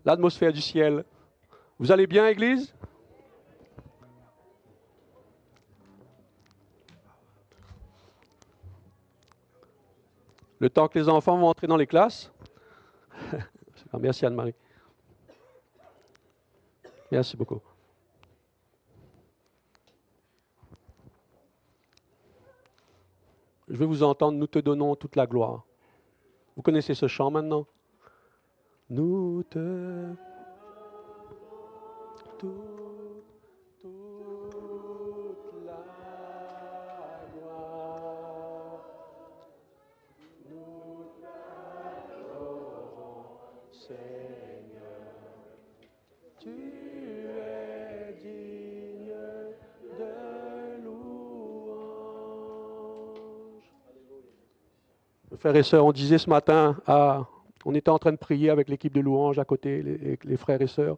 l'atmosphère du ciel. Vous allez bien, Église? Le temps que les enfants vont entrer dans les classes. Merci Anne-Marie. Merci beaucoup. Je vais vous entendre, nous te donnons toute la gloire. Vous connaissez ce chant maintenant? Nous te... Toute la gloire. Nous t'adorons, Seigneur. Tu es digne de louange. Frères et sœurs, on disait ce matin, on était en train de prier avec l'équipe de louange à côté, les frères et sœurs.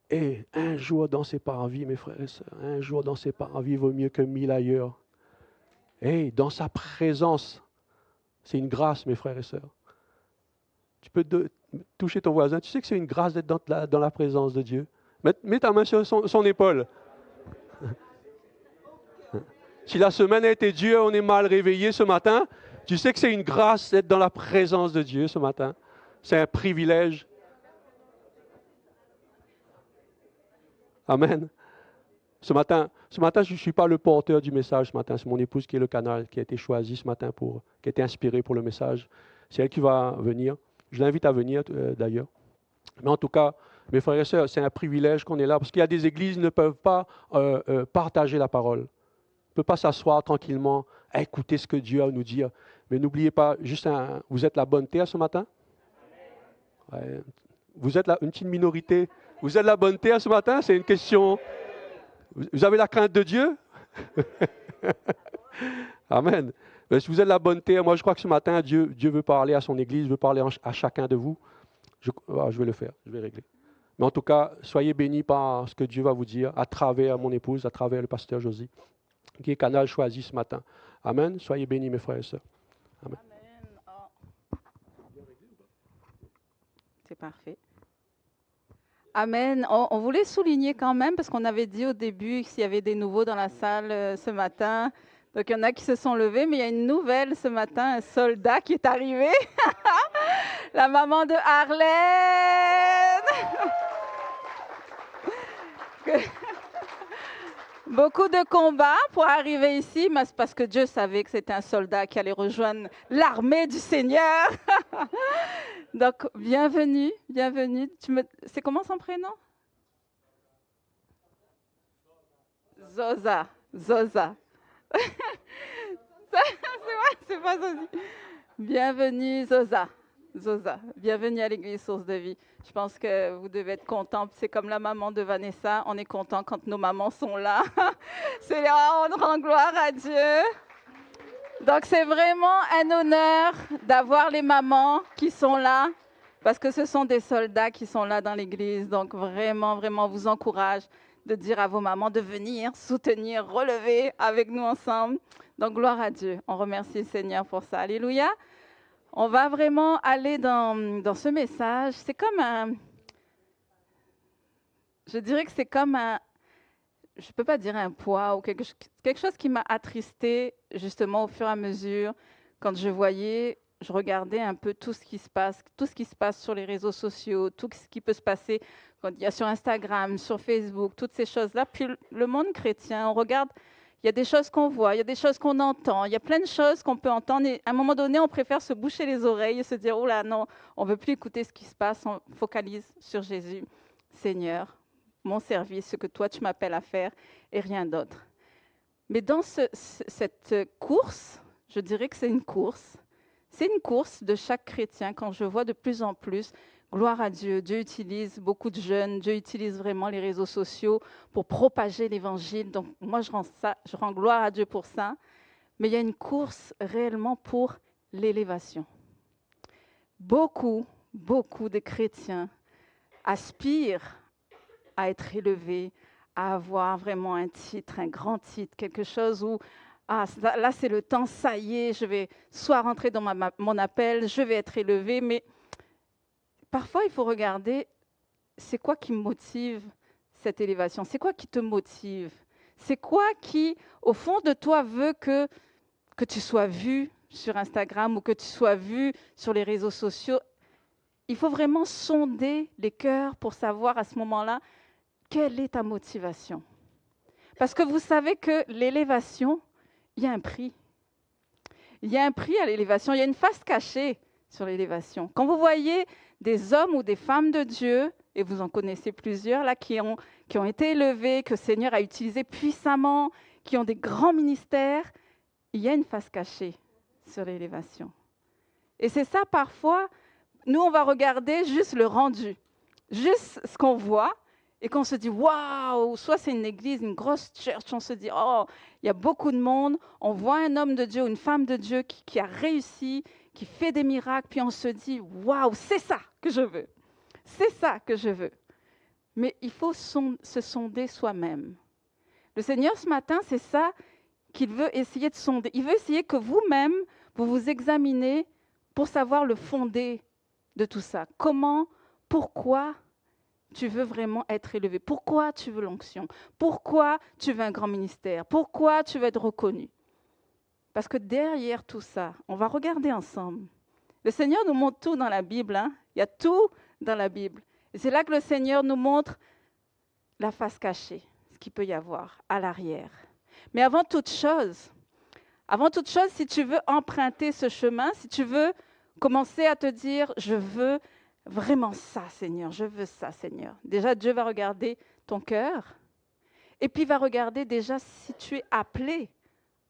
Et un jour dans ses parvis, mes frères et sœurs, un jour dans ses parvis vaut mieux que 1000 ailleurs. Et dans sa présence, c'est une grâce, mes frères et sœurs. Tu peux toucher ton voisin, tu sais que c'est une grâce d'être dans la présence de Dieu. Mets ta main sur son épaule. Si la semaine a été dure, on est mal réveillé ce matin, tu sais que c'est une grâce d'être dans la présence de Dieu ce matin. C'est un privilège. Amen. Ce matin, je ne suis pas le porteur du message ce matin. C'est mon épouse qui est le canal, qui a été choisi ce matin, qui a été inspirée pour le message. C'est elle qui va venir. Je l'invite à venir d'ailleurs. Mais en tout cas, mes frères et sœurs, c'est un privilège qu'on est là, parce qu'il y a des églises qui ne peuvent pas partager la parole. On ne peut pas s'asseoir tranquillement à écouter ce que Dieu a à nous dire. Mais n'oubliez pas, vous êtes la bonne terre ce matin? Ouais. Vous êtes une petite minorité. Vous êtes la bonne terre ce matin? C'est une question. Vous avez la crainte de Dieu? Amen. Mais si vous êtes la bonne terre, moi je crois que ce matin, Dieu veut parler à son Église, veut parler à chacun de vous. Je vais le faire, je vais régler. Mais en tout cas, soyez bénis par ce que Dieu va vous dire à travers mon épouse, à travers le pasteur Josie, qui est canal choisi ce matin. Amen. Soyez bénis, mes frères et sœurs. Amen. Amen. Oh. C'est parfait. Amen. On voulait souligner quand même, parce qu'on avait dit au début s'il y avait des nouveaux dans la salle ce matin. Donc, il y en a qui se sont levés, mais il y a une nouvelle ce matin, un soldat qui est arrivé. La maman de Arlène. Beaucoup de combats pour arriver ici, mais c'est parce que Dieu savait que c'était un soldat qui allait rejoindre l'armée du Seigneur. Donc, bienvenue, bienvenue. C'est comment son prénom? Zosa. Zosa. C'est pas Zosi. Bienvenue, Zosa. Zosa. Bienvenue à l'Église Source de Vie. Je pense que vous devez être contents. C'est comme la maman de Vanessa. On est content quand nos mamans sont là. C'est là, on rend gloire à Dieu. Donc, c'est vraiment un honneur d'avoir les mamans qui sont là, parce que ce sont des soldats qui sont là dans l'Église. Donc, vraiment, vraiment, on vous encourage de dire à vos mamans de venir soutenir, relever avec nous ensemble. Donc, gloire à Dieu. On remercie le Seigneur pour ça. Alléluia. On va vraiment aller dans ce message. C'est comme je dirais que c'est comme je ne peux pas dire un poids ou quelque chose qui m'a attristée justement au fur et à mesure quand je regardais un peu tout ce qui se passe sur les réseaux sociaux, tout ce qui peut se passer quand il y a sur Instagram, sur Facebook, toutes ces choses-là. Puis le monde chrétien, on regarde, il y a des choses qu'on voit, il y a des choses qu'on entend, il y a plein de choses qu'on peut entendre. Et à un moment donné, on préfère se boucher les oreilles et se dire, oh là non, on ne veut plus écouter ce qui se passe, on focalise sur Jésus. Seigneur, mon service, ce que toi tu m'appelles à faire et rien d'autre. Mais dans cette course, je dirais que c'est une course. C'est une course de chaque chrétien quand je vois de plus en plus, gloire à Dieu, Dieu utilise beaucoup de jeunes, Dieu utilise vraiment les réseaux sociaux pour propager l'évangile. Donc moi je rends gloire à Dieu pour ça. Mais il y a une course réellement pour l'élévation. Beaucoup de chrétiens aspirent à être élevés, à avoir vraiment un titre, un grand titre, quelque chose où là c'est le temps, ça y est, je vais soit rentrer dans mon appel, je vais être élevé, mais parfois, il faut regarder, c'est quoi qui motive cette élévation? C'est quoi qui te motive? C'est quoi qui, au fond de toi, veut que tu sois vu sur Instagram ou que tu sois vu sur les réseaux sociaux? Il faut vraiment sonder les cœurs pour savoir à ce moment-là, quelle est ta motivation? Parce que vous savez que l'élévation, il y a un prix. Il y a un prix à l'élévation, il y a une face cachée sur l'élévation. Quand vous voyez des hommes ou des femmes de Dieu, et vous en connaissez plusieurs là, qui ont été élevés, que le Seigneur a utilisés puissamment, qui ont des grands ministères, il y a une face cachée sur l'élévation. Et c'est ça parfois, nous on va regarder juste le rendu, juste ce qu'on voit, et qu'on se dit, waouh, soit c'est une église, une grosse church, on se dit, oh, il y a beaucoup de monde, on voit un homme de Dieu, une femme de Dieu qui a réussi, qui fait des miracles, puis on se dit, waouh, c'est ça que je veux. C'est ça que je veux. Mais il faut se sonder soi-même. Le Seigneur, ce matin, c'est ça qu'il veut essayer de sonder. Il veut essayer que vous-même, vous vous examinez pour savoir le fondé de tout ça. Comment, pourquoi tu veux vraiment être élevé? Pourquoi tu veux l'onction? Pourquoi tu veux un grand ministère? Pourquoi tu veux être reconnu? Parce que derrière tout ça, on va regarder ensemble. Le Seigneur nous montre tout dans la Bible. Hein? Il y a tout dans la Bible. Et c'est là que le Seigneur nous montre la face cachée, ce qu'il peut y avoir à l'arrière. Mais avant toute chose, si tu veux emprunter ce chemin, si tu veux commencer à te dire, je veux vraiment ça, Seigneur, je veux ça, Seigneur. Déjà, Dieu va regarder ton cœur et puis il va regarder déjà si tu es appelé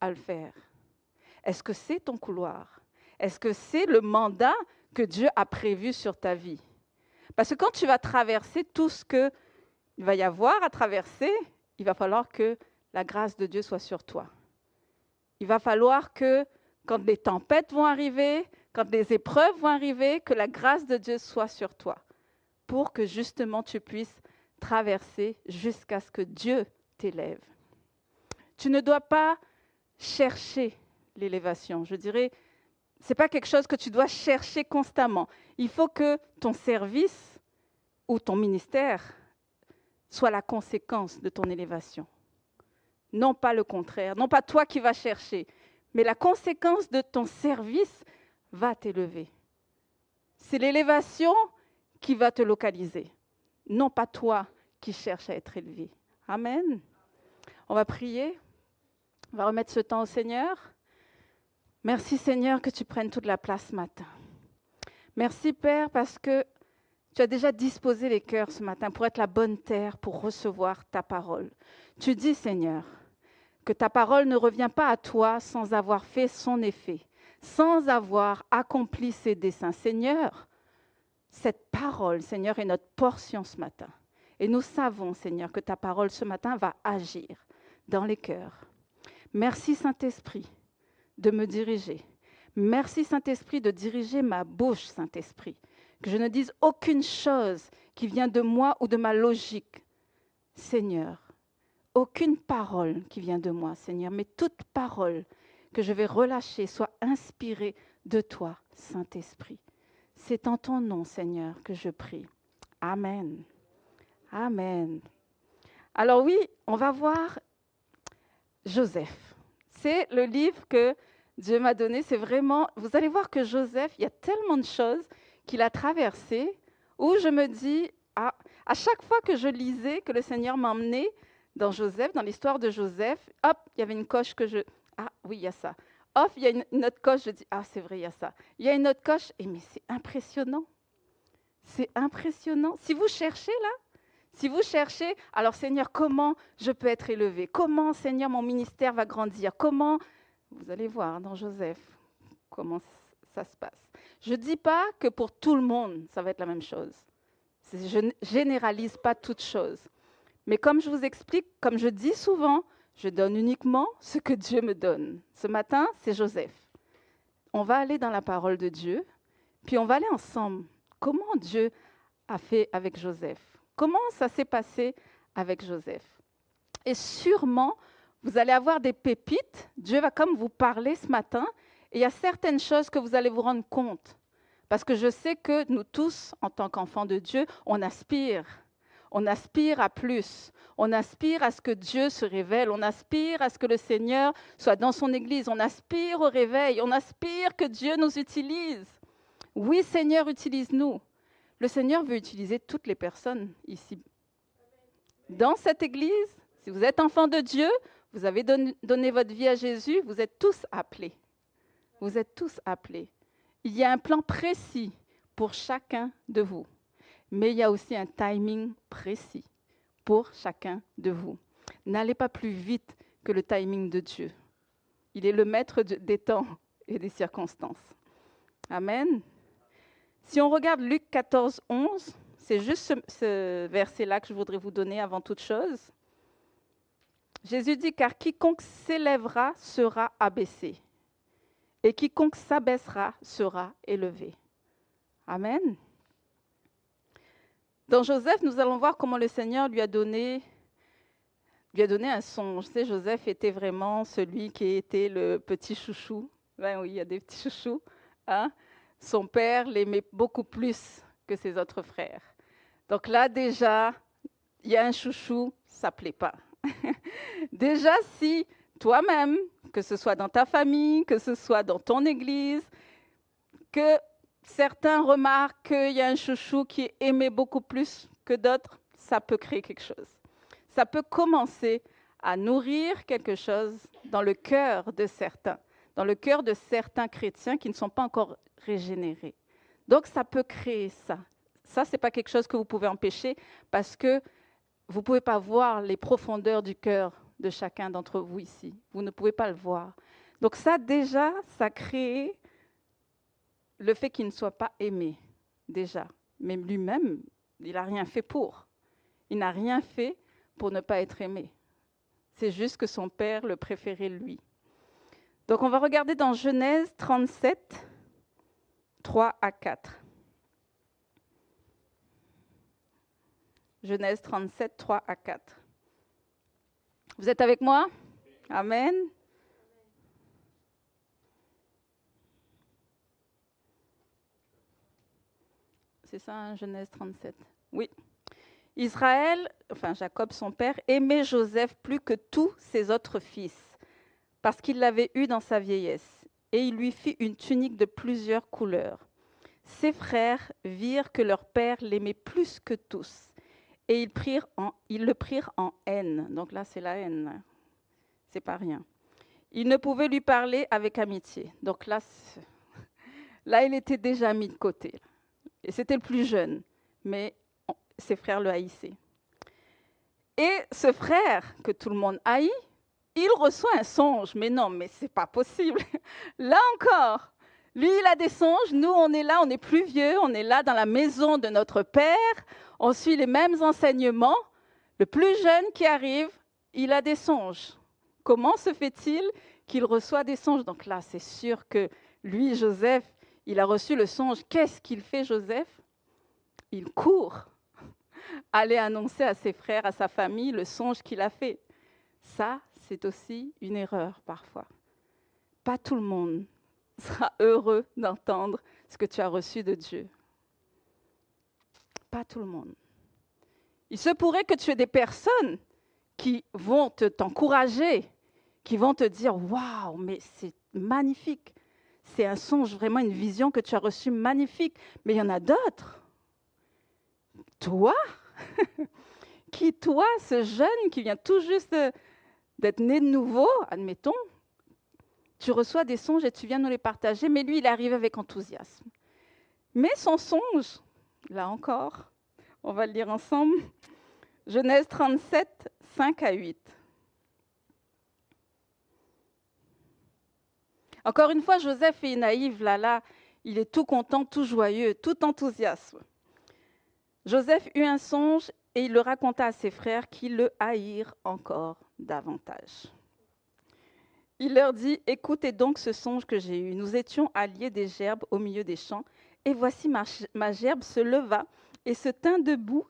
à le faire. Est-ce que c'est ton couloir? Est-ce que c'est le mandat que Dieu a prévu sur ta vie? Parce que quand tu vas traverser tout ce qu'il va y avoir à traverser, il va falloir que la grâce de Dieu soit sur toi. Il va falloir que quand les tempêtes vont arriver, quand les épreuves vont arriver, que la grâce de Dieu soit sur toi pour que justement tu puisses traverser jusqu'à ce que Dieu t'élève. Tu ne dois pas chercher l'élévation. Je dirais, ce n'est pas quelque chose que tu dois chercher constamment. Il faut que ton service ou ton ministère soit la conséquence de ton élévation. Non pas le contraire, non pas toi qui vas chercher, mais la conséquence de ton service va t'élever. C'est l'élévation qui va te localiser, non pas toi qui cherches à être élevé. Amen. On va prier, on va remettre ce temps au Seigneur. Merci Seigneur que tu prennes toute la place ce matin. Merci Père parce que tu as déjà disposé les cœurs ce matin pour être la bonne terre, pour recevoir ta parole. Tu dis Seigneur que ta parole ne revient pas à toi sans avoir fait son effet, sans avoir accompli ses desseins. Seigneur, cette parole, Seigneur, est notre portion ce matin. Et nous savons, Seigneur, que ta parole ce matin va agir dans les cœurs. Merci Saint-Esprit de me diriger. Merci Saint-Esprit de diriger ma bouche, Saint-Esprit. Que je ne dise aucune chose qui vient de moi ou de ma logique. Seigneur, aucune parole qui vient de moi, Seigneur, mais toute parole que je vais relâcher soit inspirée de toi, Saint-Esprit. C'est en ton nom, Seigneur, que je prie. Amen. Amen. Alors oui, on va voir Joseph. C'est le livre que Dieu m'a donné. C'est vraiment, vous allez voir que Joseph, il y a tellement de choses qu'il a traversées où je me dis, à chaque fois que je lisais, que le Seigneur m'emmenait dans Joseph, dans l'histoire de Joseph, hop, il y avait une coche que je... Ah oui, il y a ça. Hop, il y a une autre coche, je dis, ah c'est vrai, il y a ça. Il y a une autre coche, et mais c'est impressionnant. C'est impressionnant. Si vous cherchez là, alors Seigneur, comment je peux être élevé? Comment, Seigneur, mon ministère va grandir? Comment, vous allez voir dans Joseph, comment ça se passe. Je ne dis pas que pour tout le monde, ça va être la même chose. Je ne généralise pas toutes choses. Mais comme je vous explique, comme je dis souvent, je donne uniquement ce que Dieu me donne. Ce matin, c'est Joseph. On va aller dans la parole de Dieu, puis on va aller ensemble. Comment Dieu a fait avec Joseph? Comment ça s'est passé avec Joseph? Et sûrement, vous allez avoir des pépites. Dieu va comme vous parler ce matin. Et il y a certaines choses que vous allez vous rendre compte. Parce que je sais que nous tous, en tant qu'enfants de Dieu, on aspire. On aspire à plus. On aspire à ce que Dieu se révèle. On aspire à ce que le Seigneur soit dans son Église. On aspire au réveil. On aspire que Dieu nous utilise. Oui, Seigneur, utilise-nous. Le Seigneur veut utiliser toutes les personnes ici. Dans cette Église, si vous êtes enfant de Dieu, vous avez donné votre vie à Jésus, vous êtes tous appelés. Vous êtes tous appelés. Il y a un plan précis pour chacun de vous. Mais il y a aussi un timing précis pour chacun de vous. N'allez pas plus vite que le timing de Dieu. Il est le maître des temps et des circonstances. Amen. Si on regarde Luc 14, 11, c'est juste ce verset-là que je voudrais vous donner avant toute chose. Jésus dit, car quiconque s'élèvera sera abaissé, et quiconque s'abaissera sera élevé. Amen. Dans Joseph, nous allons voir comment le Seigneur lui a donné un songe. Tu sais, Joseph était vraiment celui qui était le petit chouchou. Ben oui, il y a des petits chouchous. Hein? Son père l'aimait beaucoup plus que ses autres frères. Donc là, déjà, il y a un chouchou, ça ne plaît pas. Déjà, si toi-même, que ce soit dans ta famille, que ce soit dans ton église, que certains remarquent qu'il y a un chouchou qui est aimé beaucoup plus que d'autres, ça peut créer quelque chose. Ça peut commencer à nourrir quelque chose dans le cœur de certains chrétiens qui ne sont pas encore régénérés. Donc, ça peut créer ça. Ça, ce n'est pas quelque chose que vous pouvez empêcher parce que vous ne pouvez pas voir les profondeurs du cœur de chacun d'entre vous ici. Vous ne pouvez pas le voir. Donc ça, déjà, ça crée le fait qu'il ne soit pas aimé, déjà. Même lui-même, il n'a rien fait pour. Il n'a rien fait pour ne pas être aimé. C'est juste que son père le préférait lui. Donc on va regarder dans Genèse 37, 3 à 4. Genèse 37, 3 à 4. Vous êtes avec moi? Amen. C'est ça, hein, Genèse 37. Oui. Jacob, son père, aimait Joseph plus que tous ses autres fils, parce qu'il l'avait eu dans sa vieillesse, et il lui fit une tunique de plusieurs couleurs. Ses frères virent que leur père l'aimait plus que tous, et ils le prirent en haine. Donc là, c'est la haine. C'est pas rien. Ils ne pouvaient lui parler avec amitié. Donc là, il était déjà mis de côté. Et c'était le plus jeune, mais ses frères le haïssaient. Et ce frère que tout le monde haït, il reçoit un songe. Mais non, mais c'est pas possible. Là encore, lui, il a des songes. Nous, on est là, on est plus vieux, on est là dans la maison de notre père. On suit les mêmes enseignements. Le plus jeune qui arrive, il a des songes. Comment se fait-il qu'il reçoit des songes? Donc là, c'est sûr que lui, Joseph, il a reçu le songe. Qu'est-ce qu'il fait, Joseph? Il court aller annoncer à ses frères, à sa famille, le songe qu'il a fait. Ça, c'est aussi une erreur parfois. Pas tout le monde sera heureux d'entendre ce que tu as reçu de Dieu. Pas tout le monde. Il se pourrait que tu aies des personnes qui vont t'encourager, qui vont te dire « Waouh, mais c'est magnifique, c'est un songe, vraiment une vision que tu as reçue magnifique. » Mais il y en a d'autres. Toi, toi, ce jeune qui vient tout juste d'être né de nouveau, admettons, tu reçois des songes et tu viens nous les partager, mais lui, il arrive avec enthousiasme. Mais son songe, là encore, on va le lire ensemble, Genèse 37, 5 à 8. Encore une fois, Joseph est naïf, là, il est tout content, tout joyeux, tout enthousiasme. Joseph eut un songe et il le raconta à ses frères qui le haïrent encore davantage. Il leur dit, « Écoutez donc ce songe que j'ai eu. Nous étions alliés des gerbes au milieu des champs, et voici ma gerbe se leva et se tint debout,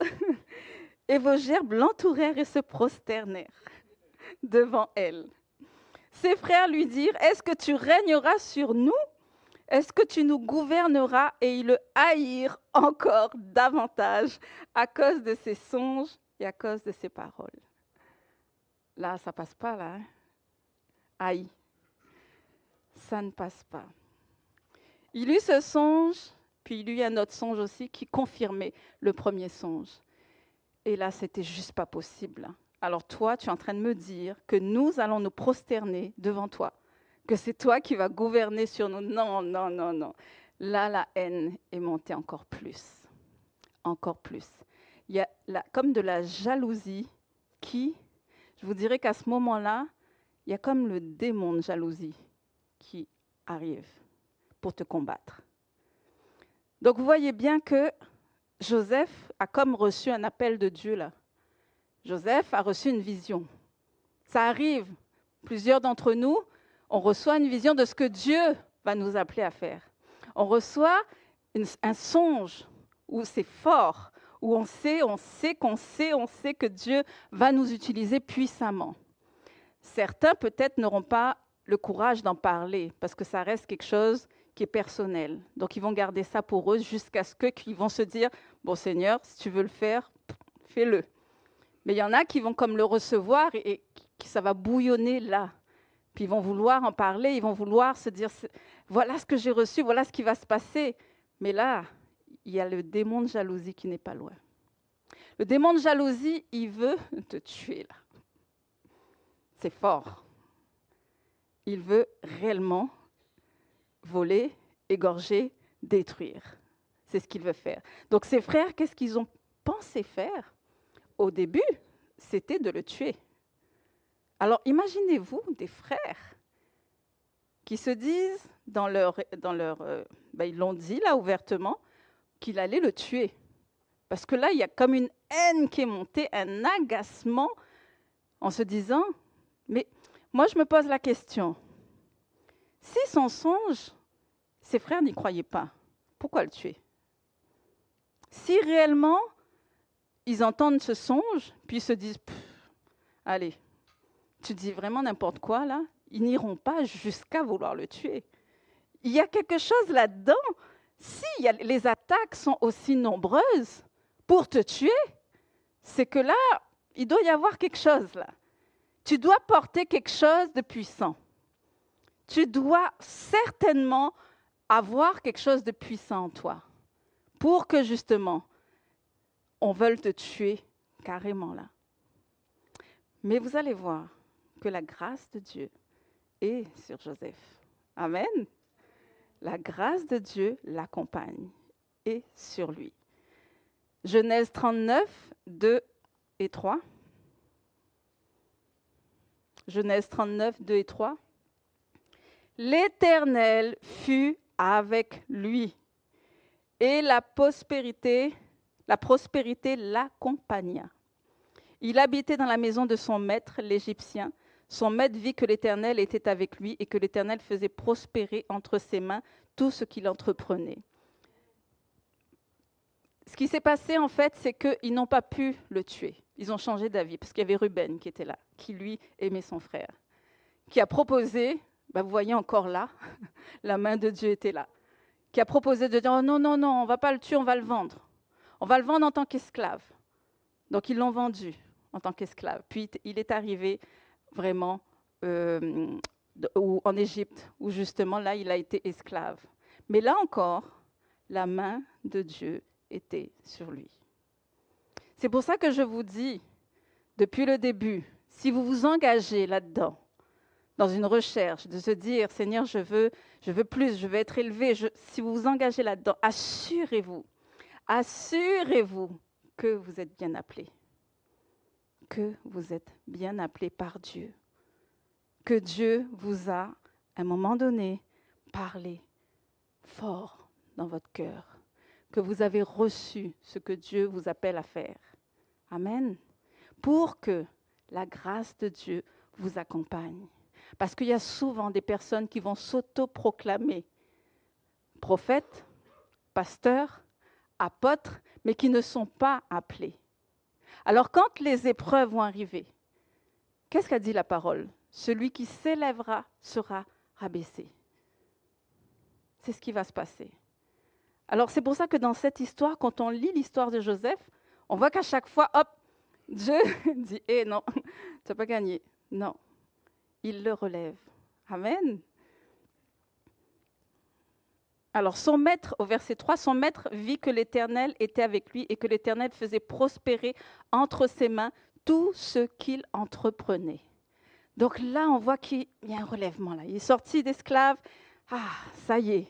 et vos gerbes l'entourèrent et se prosternèrent devant elle. » Ses frères lui dirent, « Est-ce que tu régneras sur nous ?» Est-ce que tu nous gouverneras et le haïr encore davantage à cause de ses songes et à cause de ses paroles? Là, ça passe pas, là. Hein? Haï, ça ne passe pas. Il eut ce songe, puis il eut un autre songe aussi qui confirmait le premier songe. Et là, c'était juste pas possible. Alors toi, tu es en train de me dire que nous allons nous prosterner devant toi, que c'est toi qui vas gouverner sur nous. Non, non, non, non. Là, la haine est montée encore plus. Encore plus. Il y a comme de la jalousie qui, je vous dirais qu'à ce moment-là, il y a comme le démon de jalousie qui arrive pour te combattre. Donc vous voyez bien que Joseph a comme reçu un appel de Dieu là. Joseph a reçu une vision. Ça arrive. Plusieurs d'entre nous, on reçoit une vision de ce que Dieu va nous appeler à faire. On reçoit un songe où c'est fort, où on sait que Dieu va nous utiliser puissamment. Certains peut-être n'auront pas le courage d'en parler parce que ça reste quelque chose qui est personnel. Donc ils vont garder ça pour eux jusqu'à ce qu'ils vont se dire « Bon Seigneur, si tu veux le faire, fais-le ». Mais il y en a qui vont comme le recevoir et ça va bouillonner là. Puis ils vont vouloir en parler, ils vont vouloir se dire « Voilà ce que j'ai reçu, voilà ce qui va se passer ». Mais là, il y a le démon de jalousie qui n'est pas loin. Le démon de jalousie, il veut te tuer là. C'est fort. Il veut réellement voler, égorger, détruire. C'est ce qu'il veut faire. Donc ses frères, qu'est-ce qu'ils ont pensé faire? Au début, c'était de le tuer. Alors imaginez-vous des frères qui se disent ils l'ont dit là ouvertement, qu'il allait le tuer. Parce que là, il y a comme une haine qui est montée, un agacement en se disant, mais moi je me pose la question, si son songe, ses frères n'y croyaient pas, pourquoi le tuer? Si réellement, ils entendent ce songe, puis ils se disent, allez, tu dis vraiment n'importe quoi là, ils n'iront pas jusqu'à vouloir le tuer. Il y a quelque chose là-dedans. Si les attaques sont aussi nombreuses pour te tuer, c'est que là, il doit y avoir quelque chose là. Tu dois porter quelque chose de puissant. Tu dois certainement avoir quelque chose de puissant en toi pour que justement, on veuille te tuer carrément là. Mais vous allez voir que la grâce de Dieu est sur Joseph. Amen. La grâce de Dieu l'accompagne et sur lui. Genèse 39, 2 et 3. Genèse 39, 2 et 3. L'Éternel fut avec lui et la prospérité l'accompagna. Il habitait dans la maison de son maître, l'Égyptien. Son maître vit que l'Éternel était avec lui et que l'Éternel faisait prospérer entre ses mains tout ce qu'il entreprenait. Ce qui s'est passé, en fait, c'est qu'ils n'ont pas pu le tuer. Ils ont changé d'avis parce qu'il y avait Ruben qui était là, qui, lui, aimait son frère, qui a proposé, vous voyez encore là, la main de Dieu était là, qui a proposé de dire oh, non, non, non, on ne va pas le tuer, on va le vendre. On va le vendre en tant qu'esclave. Donc, ils l'ont vendu en tant qu'esclave. Puis, il est arrivé vraiment en Égypte, où justement, là, il a été esclave. Mais là encore, la main de Dieu était sur lui. C'est pour ça que je vous dis, depuis le début, si vous vous engagez là-dedans, dans une recherche, de se dire, Seigneur, je veux plus, je veux être élevé, si vous vous engagez là-dedans, assurez-vous que vous êtes bien appelé. Que vous êtes bien appelé par Dieu. Que Dieu vous a, à un moment donné, parlé fort dans votre cœur. Que vous avez reçu ce que Dieu vous appelle à faire. Amen. Pour que la grâce de Dieu vous accompagne. Parce qu'il y a souvent des personnes qui vont s'auto-proclamer prophètes, pasteurs, apôtres, mais qui ne sont pas appelés. Alors quand les épreuves vont arriver, qu'est-ce qu'a dit la parole? Celui qui s'élèvera sera rabaissé. c'est ce qui va se passer. Alors c'est pour ça que dans cette histoire, quand on lit l'histoire de Joseph, on voit qu'à chaque fois, hop, Dieu dit, non, tu n'as pas gagné. Non, il le relève. Amen. Alors son maître, au verset 3, son maître vit que l'Éternel était avec lui et que l'Éternel faisait prospérer entre ses mains tout ce qu'il entreprenait. Donc là, on voit qu'il y a un relèvement là. Il est sorti d'esclave. Ah, ça y est,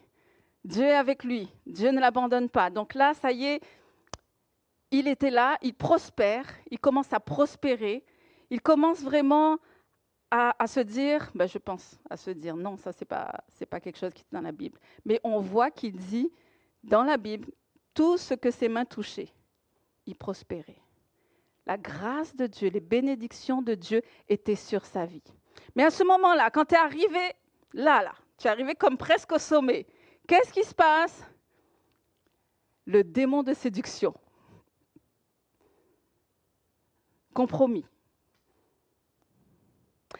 Dieu est avec lui. Dieu ne l'abandonne pas. Donc là, ça y est, il était là, il prospère, il commence à prospérer. Il commence vraiment à se dire, je pense, à se dire, non, ça, c'est pas quelque chose qui est dans la Bible. Mais on voit qu'il dit, dans la Bible, tout ce que ses mains touchaient, il prospérait. La grâce de Dieu, les bénédictions de Dieu étaient sur sa vie. Mais à ce moment-là, quand tu es arrivé, là, tu es arrivé comme presque au sommet, qu'est-ce qui se passe? Le démon de séduction. Compromis.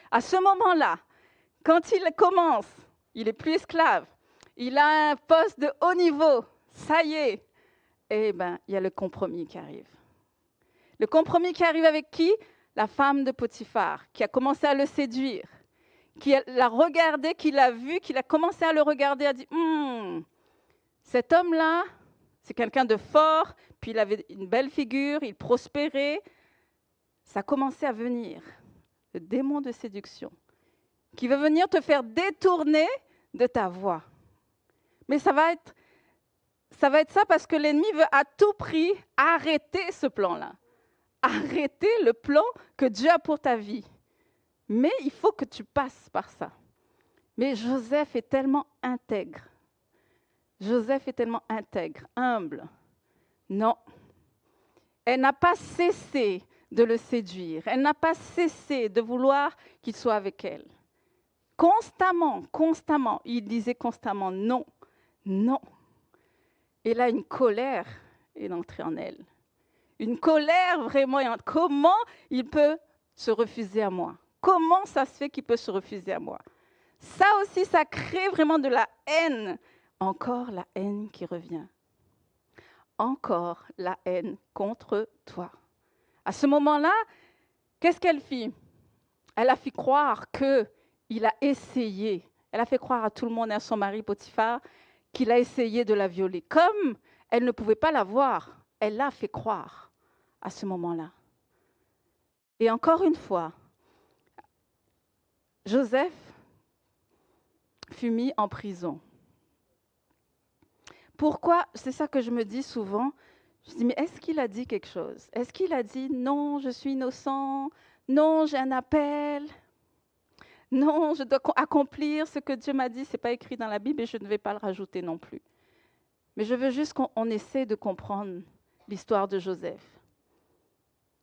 À ce moment-là, quand il commence, il n'est plus esclave, il a un poste de haut niveau, ça y est, il y a le compromis qui arrive. Le compromis qui arrive avec qui? La femme de Potiphar, qui a commencé à le séduire, qui l'a regardé, qui l'a vu, qui a commencé à le regarder, a dit, cet homme-là, c'est quelqu'un de fort, puis il avait une belle figure, il prospérait. Ça a commencé à venir, le démon de séduction, qui veut venir te faire détourner de ta voie. Mais ça va être ça parce que l'ennemi veut à tout prix arrêter ce plan-là. Arrêter le plan que Dieu a pour ta vie. Mais il faut que tu passes par ça. Mais Joseph est tellement intègre. Joseph est tellement intègre, humble. Non. Elle n'a pas cessé de le séduire. Elle n'a pas cessé de vouloir qu'il soit avec elle. Constamment, il disait constamment non, non. Et là, une colère est entrée en elle. Une colère vraiment. Comment il peut se refuser à moi? Comment ça se fait qu'il peut se refuser à moi? Ça aussi, ça crée vraiment de la haine. Encore la haine qui revient. Encore la haine contre toi. À ce moment-là, qu'est-ce qu'elle fit? Elle a fait croire qu'il a essayé. Elle a fait croire à tout le monde et à son mari Potiphar qu'il a essayé de la violer. Comme elle ne pouvait pas la voir, elle l'a fait croire à ce moment-là. Et encore une fois, Joseph fut mis en prison. Pourquoi? C'est ça que je me dis souvent. Je dis, mais est-ce qu'il a dit quelque chose? Est-ce qu'il a dit, non, je suis innocent, non, j'ai un appel, non, je dois accomplir ce que Dieu m'a dit, ce n'est pas écrit dans la Bible et je ne vais pas le rajouter non plus. Mais je veux juste qu'on essaie de comprendre l'histoire de Joseph.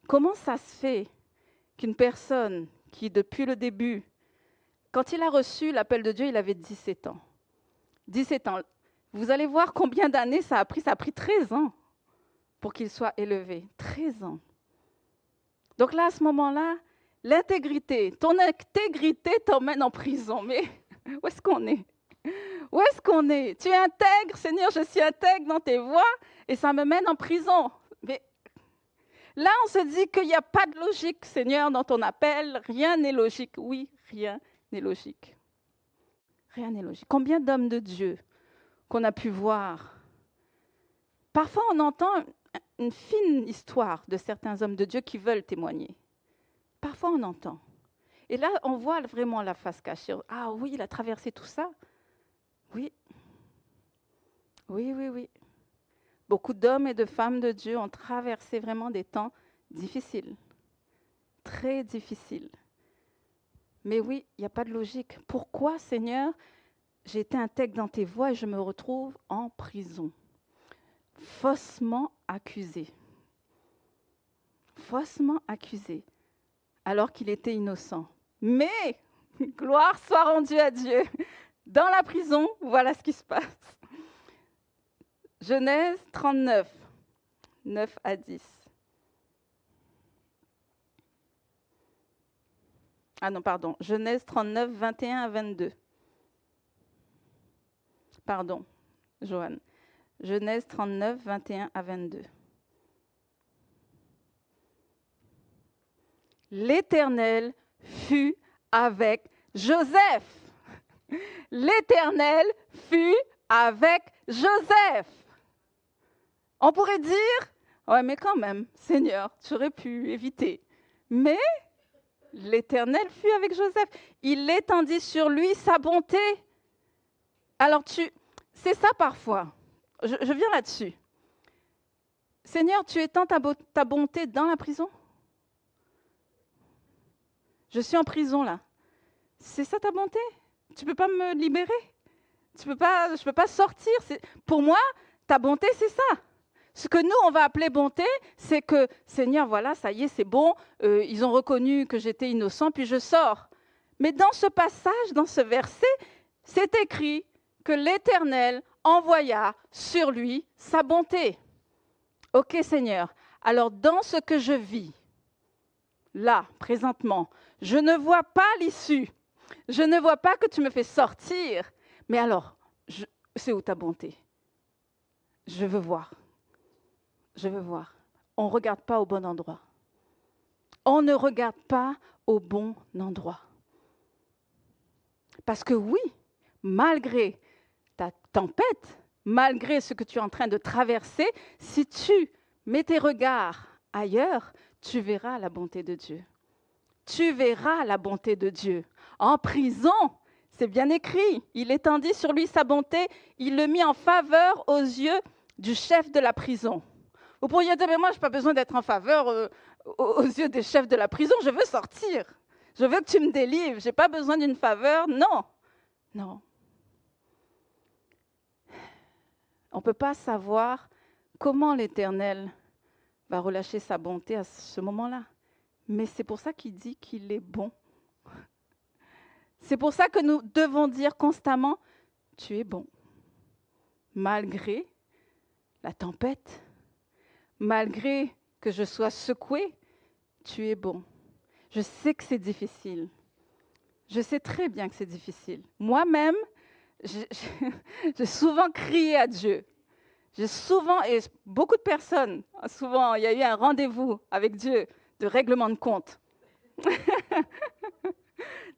Comment ça se fait qu'une personne qui, depuis le début, quand il a reçu l'appel de Dieu, il avait 17 ans. 17 ans. Vous allez voir combien d'années ça a pris. Ça a pris 13 ans pour qu'il soit élevé. 13 ans. Donc là, à ce moment-là, l'intégrité, ton intégrité t'emmène en prison. Mais où est-ce qu'on est? Où est-ce qu'on est? Tu es intègre, Seigneur, je suis intègre dans tes voies et ça me mène en prison. Mais là, on se dit qu'il n'y a pas de logique, Seigneur, dans ton appel. Rien n'est logique. Oui, rien n'est logique. Rien n'est logique. Combien d'hommes de Dieu qu'on a pu voir? Parfois, on entend une fine histoire de certains hommes de Dieu qui veulent témoigner. Parfois, on entend. Et là, on voit vraiment la face cachée. Ah oui, il a traversé tout ça. Oui. Oui. Beaucoup d'hommes et de femmes de Dieu ont traversé vraiment des temps difficiles. Très difficiles. Mais oui, il n'y a pas de logique. Pourquoi, Seigneur, j'ai été intègre dans tes voies et je me retrouve en prison? Faussement accusé. Faussement accusé. Alors qu'il était innocent. Mais, gloire soit rendue à Dieu. Dans la prison, voilà ce qui se passe. Genèse 39, 9 à 10. Ah non, pardon. Genèse 39, 21 à 22. Pardon, Joanne. Genèse 39, 21 à 22. L'Éternel fut avec Joseph. L'Éternel fut avec Joseph. On pourrait dire, ouais, mais quand même, Seigneur, tu aurais pu éviter. Mais l'Éternel fut avec Joseph. Il étendit sur lui sa bonté. Alors c'est ça parfois. Je viens là-dessus. Seigneur, tu étends ta bonté dans la prison? Je suis en prison là. C'est ça ta bonté? Tu ne peux pas me libérer? Je ne peux pas sortir. Pour moi, ta bonté, c'est ça. Ce que nous, on va appeler bonté, c'est que, Seigneur, voilà, ça y est, c'est bon. Ils ont reconnu que j'étais innocent, puis je sors. Mais dans ce passage, dans ce verset, c'est écrit que l'Éternel envoya sur lui sa bonté. Ok, Seigneur. Alors, dans ce que je vis, là, présentement, je ne vois pas l'issue. Je ne vois pas que tu me fais sortir. Mais alors, c'est où ta bonté? Je veux voir. Je veux voir. On ne regarde pas au bon endroit. On ne regarde pas au bon endroit. Parce que oui, malgré ta tempête, malgré ce que tu es en train de traverser, si tu mets tes regards ailleurs, tu verras la bonté de Dieu. Tu verras la bonté de Dieu. En prison, c'est bien écrit, il étendit sur lui sa bonté, il le mit en faveur aux yeux du chef de la prison. Vous pourriez dire, mais moi, je n'ai pas besoin d'être en faveur aux yeux des chefs de la prison, je veux sortir. Je veux que tu me délivres, je n'ai pas besoin d'une faveur. Non, non. On ne peut pas savoir comment l'Éternel va relâcher sa bonté à ce moment-là. Mais c'est pour ça qu'il dit qu'il est bon. C'est pour ça que nous devons dire constamment, tu es bon. Malgré la tempête, malgré que je sois secouée, tu es bon. Je sais que c'est difficile. Je sais très bien que c'est difficile. Moi-même, j'ai souvent crié à Dieu. J'ai souvent, et beaucoup de personnes, souvent, il y a eu un rendez-vous avec Dieu de règlement de compte.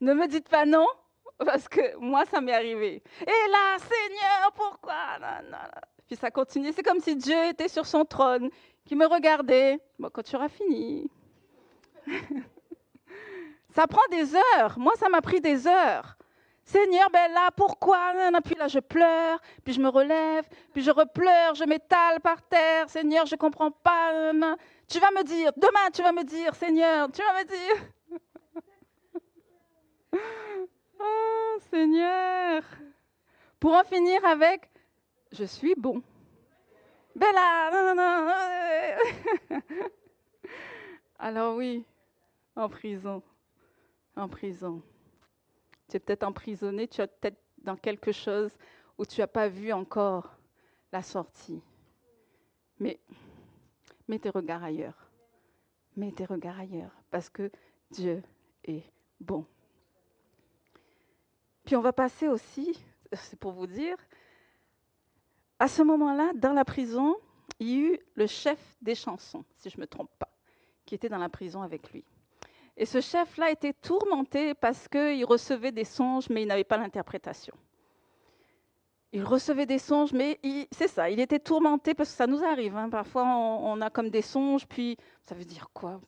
Ne me dites pas non, parce que moi, ça m'est arrivé. Et là, Seigneur, pourquoi? Non, non, non. Puis ça continue. C'est comme si Dieu était sur son trône, qui me regardait. Bon, quand tu auras fini. Ça prend des heures. Moi, ça m'a pris des heures. Seigneur, ben là, pourquoi? Puis là, je pleure, puis je me relève, puis je repleure, je m'étale par terre. Seigneur, je ne comprends pas. Tu vas me dire, demain, tu vas me dire, Seigneur, tu vas me dire. Oh, Seigneur. Pour en finir avec, je suis bon. Ben là, non, non, non. Alors oui, en prison. En prison. Tu es peut-être emprisonné, tu es peut-être dans quelque chose où tu n'as pas vu encore la sortie. Mais mets tes regards ailleurs. Mets tes regards ailleurs, parce que Dieu est bon. Puis on va passer aussi, c'est pour vous dire, à ce moment-là, dans la prison, il y a eu le chef des chansons, si je ne me trompe pas, qui était dans la prison avec lui. Et ce chef-là était tourmenté parce qu'il recevait des songes, mais il n'avait pas l'interprétation. Il recevait des songes, mais c'est ça, il était tourmenté parce que ça nous arrive. Hein, parfois, on a comme des songes, puis ça veut dire quoi?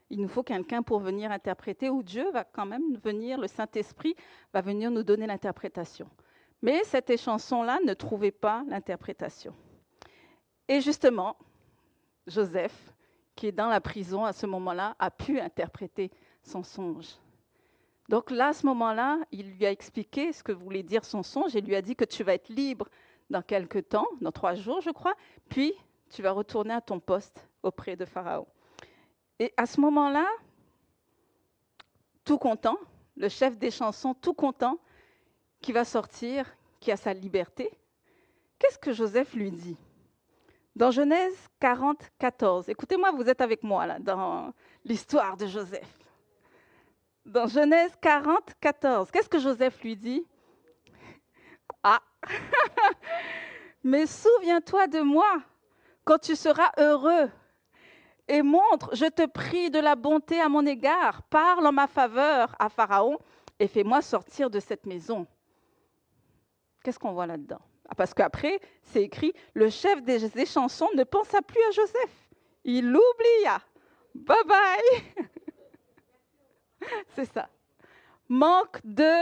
Il nous faut quelqu'un pour venir interpréter, ou Dieu va quand même venir, le Saint-Esprit va venir nous donner l'interprétation. Mais cette chanson-là ne trouvait pas l'interprétation. Et justement, Joseph, qui est dans la prison à ce moment-là, a pu interpréter son songe. Donc là, à ce moment-là, il lui a expliqué ce que voulait dire son songe et lui a dit que tu vas être libre dans quelque temps, dans 3 jours, je crois, puis tu vas retourner à ton poste auprès de Pharaon. Et à ce moment-là, tout content, le chef des chansons, tout content, qui va sortir, qui a sa liberté, qu'est-ce que Joseph lui dit? Dans Genèse 40, 14, écoutez-moi, vous êtes avec moi là, dans l'histoire de Joseph. Dans Genèse 40, 14, qu'est-ce que Joseph lui dit? Ah, Mais souviens-toi de moi quand tu seras heureux. Et montre, je te prie, de la bonté à mon égard. Parle en ma faveur à Pharaon et fais-moi sortir de cette maison. Qu'est-ce qu'on voit là-dedans? Parce qu'après, c'est écrit, le chef des chansons ne pensa plus à Joseph. Il l'oublia. Bye bye. C'est ça. Manque de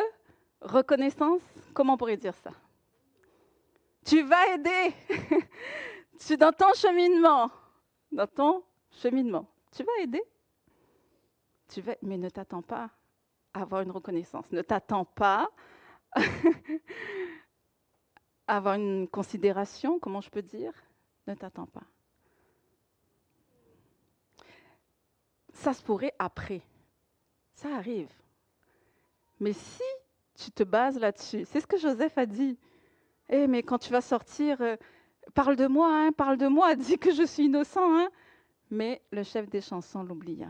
reconnaissance. Comment on pourrait dire ça? Tu vas aider. Dans ton cheminement. Dans ton cheminement. Tu vas aider. Mais ne t'attends pas à avoir une reconnaissance. Ne t'attends pas à avoir une considération, comment je peux dire? Ne t'attends pas. Ça se pourrait après. Ça arrive. Mais si tu te bases là-dessus, c'est ce que Joseph a dit. Mais quand tu vas sortir, parle de moi, dis que je suis innocent. Hein. Mais le chef des chansons l'oublia.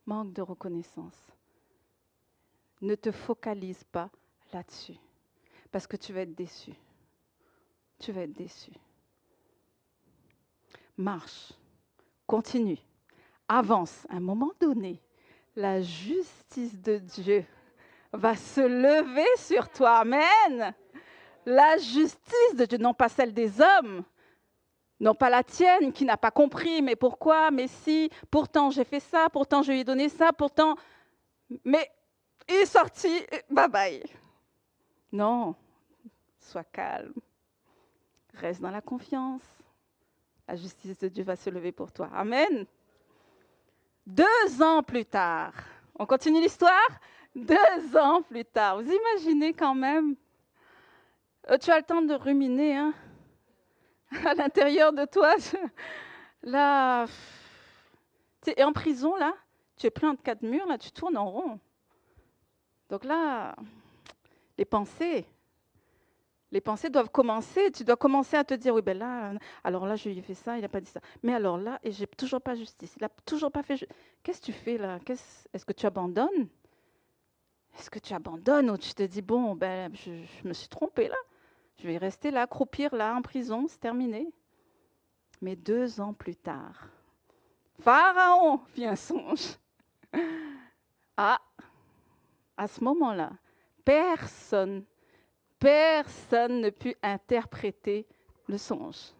Manque de reconnaissance. Ne te focalise pas là-dessus, parce que tu vas être déçu. Tu vas être déçu. Marche, continue, avance. À un moment donné, la justice de Dieu va se lever sur toi. Amen. La justice de Dieu, non pas celle des hommes, non pas la tienne qui n'a pas compris, mais pourquoi, mais si, pourtant j'ai fait ça, pourtant je lui ai donné ça, pourtant, mais il est sorti, bye bye. Non, sois calme, reste dans la confiance. La justice de Dieu va se lever pour toi. Amen. 2 ans plus tard, on continue l'histoire? 2 ans plus tard, vous imaginez quand même, tu as le temps de ruminer, hein? À l'intérieur de toi, là, tu es en prison, là, tu es pris entre 4 murs, là, tu tournes en rond. Donc là, les pensées doivent commencer. Tu dois commencer à te dire, oui, ben là, alors là, je lui ai fait ça, il n'a pas dit ça. Mais alors là, et j'ai toujours pas justice. Il n'a toujours pas fait. Qu'est-ce que tu fais là? Est-ce que tu abandonnes? Est-ce que tu abandonnes ou tu te dis, bon, ben, je me suis trompée là. Je vais rester là, croupir là, en prison, c'est terminé. Mais 2 ans plus tard, Pharaon fit un songe. Ah, à ce moment-là, personne ne put interpréter le songe.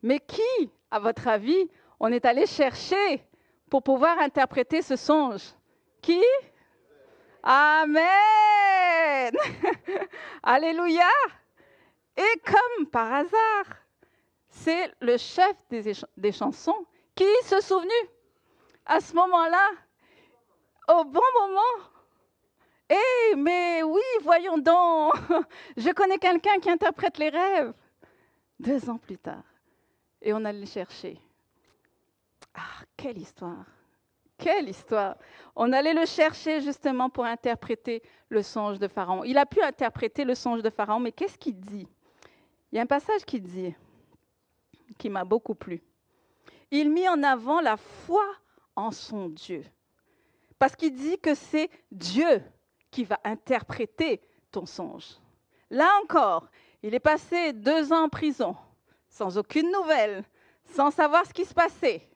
Mais qui, à votre avis, on est allé chercher pour pouvoir interpréter ce songe? Qui? Amen! Alléluia! Et comme par hasard, c'est le chef des chansons qui se souvenu à ce moment-là, au bon moment. Mais oui, voyons donc, je connais quelqu'un qui interprète les rêves. 2 ans plus tard. Et on allait le chercher. Ah, quelle histoire! Quelle histoire! On allait le chercher justement pour interpréter le songe de Pharaon. Il a pu interpréter le songe de Pharaon, mais qu'est-ce qu'il dit? Il y a un passage qui dit, qui m'a beaucoup plu. Il mit en avant la foi en son Dieu. Parce qu'il dit que c'est Dieu qui va interpréter ton songe. Là encore, il est passé 2 ans en prison, sans aucune nouvelle, sans savoir ce qui se passait.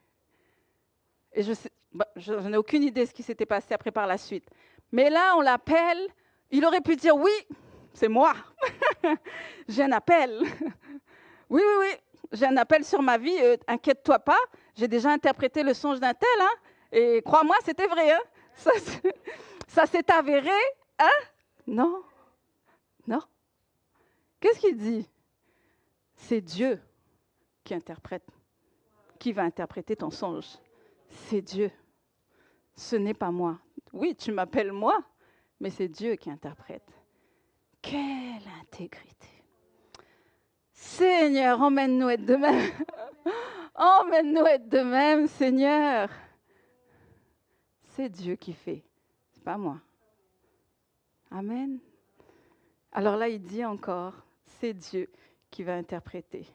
Et je n'ai aucune idée de ce qui s'était passé après par la suite. Mais là, on l'appelle, il aurait pu dire, oui, c'est moi, j'ai un appel. Oui, j'ai un appel sur ma vie, inquiète-toi pas, j'ai déjà interprété le songe d'un tel, hein, et crois-moi, c'était vrai, hein. Ça s'est avéré, hein? Non. Qu'est-ce qu'il dit? C'est Dieu qui interprète, qui va interpréter ton songe. C'est Dieu. Ce n'est pas moi. Oui, tu m'appelles moi, mais c'est Dieu qui interprète. Quelle intégrité. Seigneur, emmène-nous être de même. Emmène-nous être de même, Seigneur. C'est Dieu qui fait, c'est pas moi. Amen. Alors là, il dit encore, c'est Dieu qui va interpréter.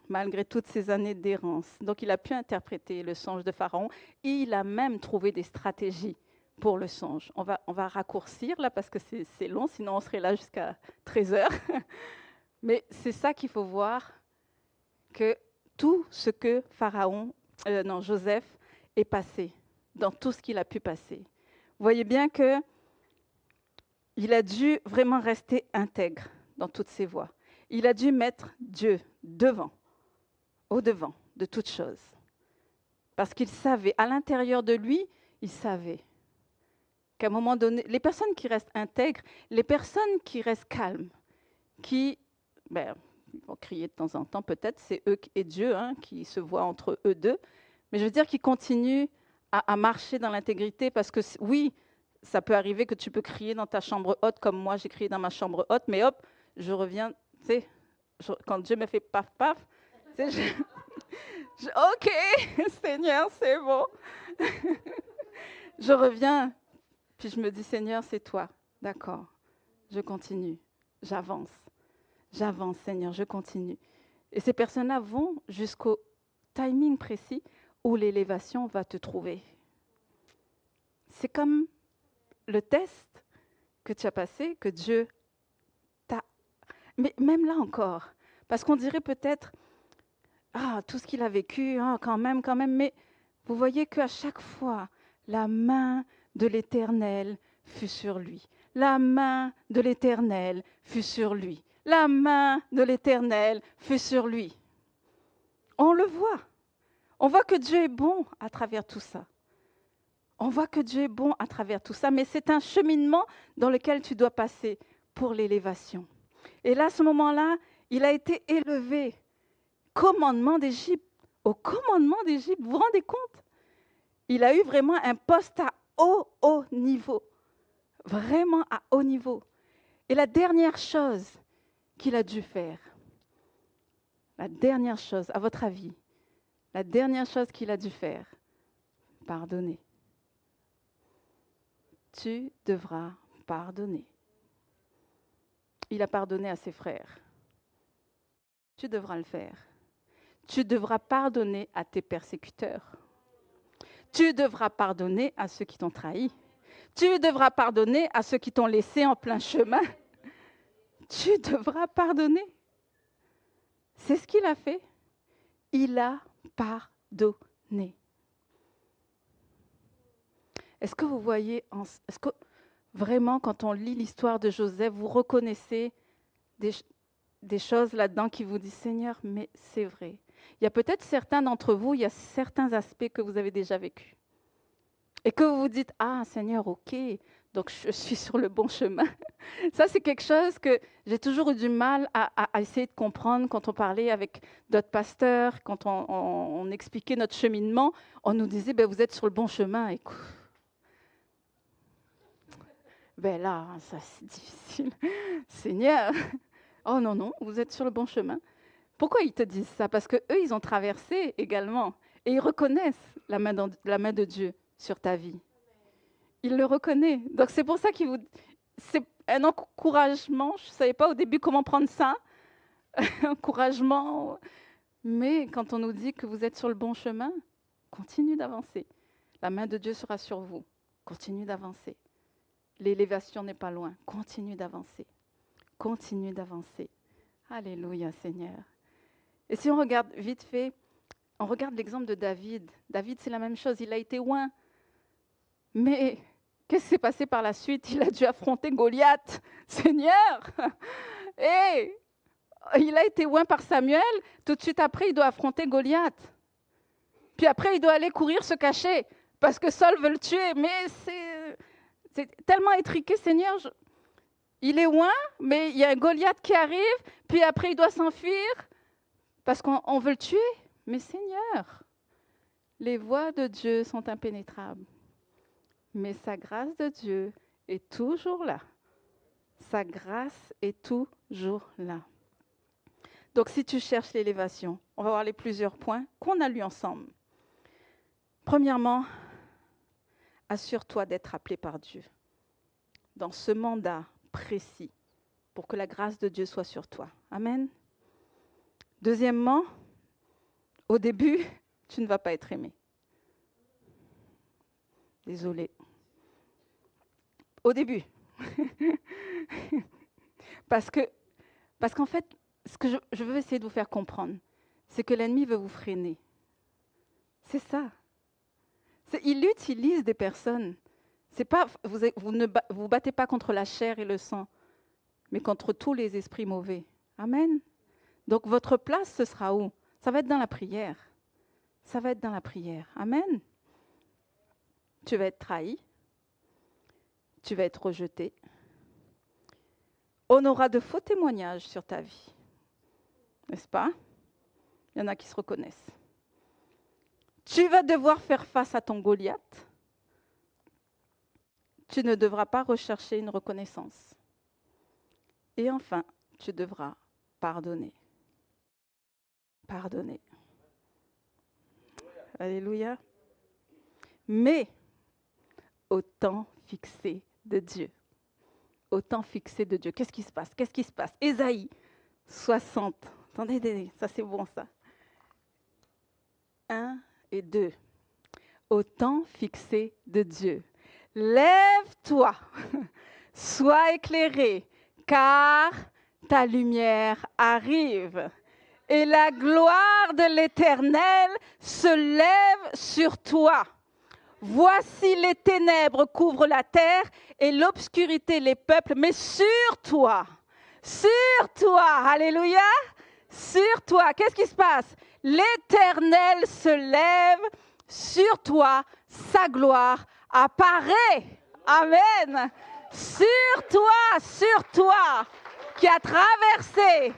Malgré toutes ces années d'errance. Donc, il a pu interpréter le songe de Pharaon et il a même trouvé des stratégies pour le songe. On va raccourcir là parce que c'est long, sinon on serait là jusqu'à 13 heures. Mais c'est ça qu'il faut voir, que tout ce que Joseph est passé, dans tout ce qu'il a pu passer. Vous voyez bien que il a dû vraiment rester intègre dans toutes ses voies. Il a dû mettre Dieu au-devant de toute chose. Parce qu'il savait, à l'intérieur de lui, il savait qu'à un moment donné, les personnes qui restent intègres, les personnes qui restent calmes, qui ils vont crier de temps en temps, peut-être, c'est eux et Dieu qui se voient entre eux deux, mais je veux dire qu'ils continuent à marcher dans l'intégrité, parce que oui, ça peut arriver que tu peux crier dans ta chambre haute, comme moi j'ai crié dans ma chambre haute, mais hop, je reviens, tu sais, quand Dieu me fait paf paf, tu sais, ok, Seigneur, c'est bon. Je reviens, puis je me dis, Seigneur, c'est toi. D'accord, je continue, j'avance, Seigneur, je continue. Et ces personnes-là vont jusqu'au timing précis où l'élévation va te trouver. C'est comme le test que tu as passé, que Dieu t'a... Mais même là encore, parce qu'on dirait peut-être, tout ce qu'il a vécu, quand même, mais vous voyez qu'à chaque fois, la main de l'Éternel fut sur lui. La main de l'Éternel fut sur lui. La main de l'Éternel fut sur lui. On le voit. On voit que Dieu est bon à travers tout ça. On voit que Dieu est bon à travers tout ça, mais c'est un cheminement dans lequel tu dois passer pour l'élévation. Et là, à ce moment-là, il a été élevé. Commandement d'Égypte. Au commandement d'Égypte, vous vous rendez compte? Il a eu vraiment un poste à haut niveau. Vraiment à haut niveau. Et la dernière chose qu'il a dû faire, la dernière chose, à votre avis, la dernière chose qu'il a dû faire, pardonner. Tu devras pardonner. Il a pardonné à ses frères. Tu devras le faire. Tu devras pardonner à tes persécuteurs. Tu devras pardonner à ceux qui t'ont trahi. Tu devras pardonner à ceux qui t'ont laissé en plein chemin. Tu devras pardonner. C'est ce qu'il a fait. Il a pardonné. Est-ce que vous voyez, est-ce que vraiment quand on lit l'histoire de Joseph, vous reconnaissez des choses là-dedans qui vous disent, Seigneur, mais c'est vrai. Il y a peut-être certains d'entre vous, il y a certains aspects que vous avez déjà vécus. Et que vous vous dites, Seigneur, ok, donc je suis sur le bon chemin. Ça, c'est quelque chose que j'ai toujours eu du mal à essayer de comprendre quand on parlait avec d'autres pasteurs, quand on expliquait notre cheminement, on nous disait, vous êtes sur le bon chemin. Écoute, là, ça c'est difficile. Seigneur, oh non, vous êtes sur le bon chemin. Pourquoi ils te disent ça? Parce qu'eux, ils ont traversé également. Et ils reconnaissent la main de Dieu sur ta vie. Ils le reconnaissent. Donc c'est pour ça c'est un encouragement. Je ne savais pas au début comment prendre ça. Encouragement. Mais quand on nous dit que vous êtes sur le bon chemin, continue d'avancer. La main de Dieu sera sur vous. Continue d'avancer. L'élévation n'est pas loin. Continue d'avancer. Continue d'avancer. Alléluia, Seigneur. Et si on regarde vite fait, on regarde l'exemple de David. David, c'est la même chose. Il a été loin. Mais qu'est-ce qui s'est passé par la suite? Il a dû affronter Goliath. Seigneur! Et il a été oint par Samuel. Tout de suite après, il doit affronter Goliath. Puis après, il doit aller courir se cacher parce que Saul veut le tuer. Mais c'est tellement étriqué, Seigneur. Il est loin, mais il y a un Goliath qui arrive. Puis après, il doit s'enfuir parce qu'on veut le tuer. Mais Seigneur, les voies de Dieu sont impénétrables. Mais sa grâce de Dieu est toujours là. Sa grâce est toujours là. Donc, si tu cherches l'élévation, on va voir les plusieurs points qu'on a lus ensemble. Premièrement, assure-toi d'être appelé par Dieu dans ce mandat précis pour que la grâce de Dieu soit sur toi. Amen. Deuxièmement, au début, tu ne vas pas être aimé. Désolé. au début. Parce qu'en fait, ce que je veux essayer de vous faire comprendre, c'est que l'ennemi veut vous freiner. C'est ça. Il utilise des personnes. C'est pas, vous ne vous battez pas contre la chair et le sang, mais contre tous les esprits mauvais. Amen. Donc votre place, ce sera où? Ça va être dans la prière. Ça va être dans la prière. Amen. Tu vas être trahi. Tu vas être rejeté. On aura de faux témoignages sur ta vie. N'est-ce pas? Il y en a qui se reconnaissent. Tu vas devoir faire face à ton Goliath. Tu ne devras pas rechercher une reconnaissance. Et enfin, tu devras pardonner. Pardonner. Alléluia. Mais au temps fixé de Dieu. Au temps fixé de Dieu. Qu'est-ce qui se passe? Qu'est-ce qui se passe? Ésaïe 60. Attendez, ça c'est bon ça. 1 et 2. Au temps fixé de Dieu. Lève-toi, sois éclairé, car ta lumière arrive. Et la gloire de l'Éternel se lève sur toi. Voici les ténèbres couvrent la terre et l'obscurité les peuples, mais sur toi, alléluia, sur toi, qu'est-ce qui se passe? L'Éternel se lève sur toi, sa gloire apparaît. Amen. Sur toi, qui a traversé,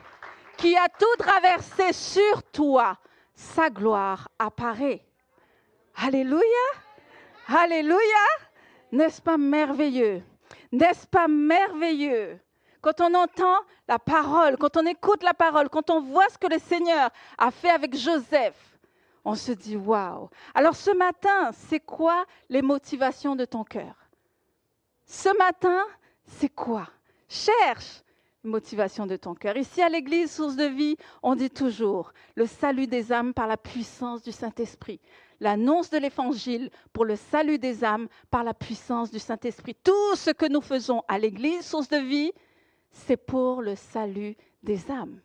qui a tout traversé, sur toi, sa gloire apparaît. Alléluia. Alléluia. N'est-ce pas merveilleux? N'est-ce pas merveilleux? Quand on entend la parole, quand on écoute la parole, quand on voit ce que le Seigneur a fait avec Joseph, on se dit waouh. Alors ce matin, c'est quoi les motivations de ton cœur? Ce matin, c'est quoi? Cherche les motivations de ton cœur. Ici à l'église Source de Vie, on dit toujours le salut des âmes par la puissance du Saint-Esprit. L'annonce de l'évangile pour le salut des âmes par la puissance du Saint-Esprit. Tout ce que nous faisons à l'église Source de Vie, c'est pour le salut des âmes.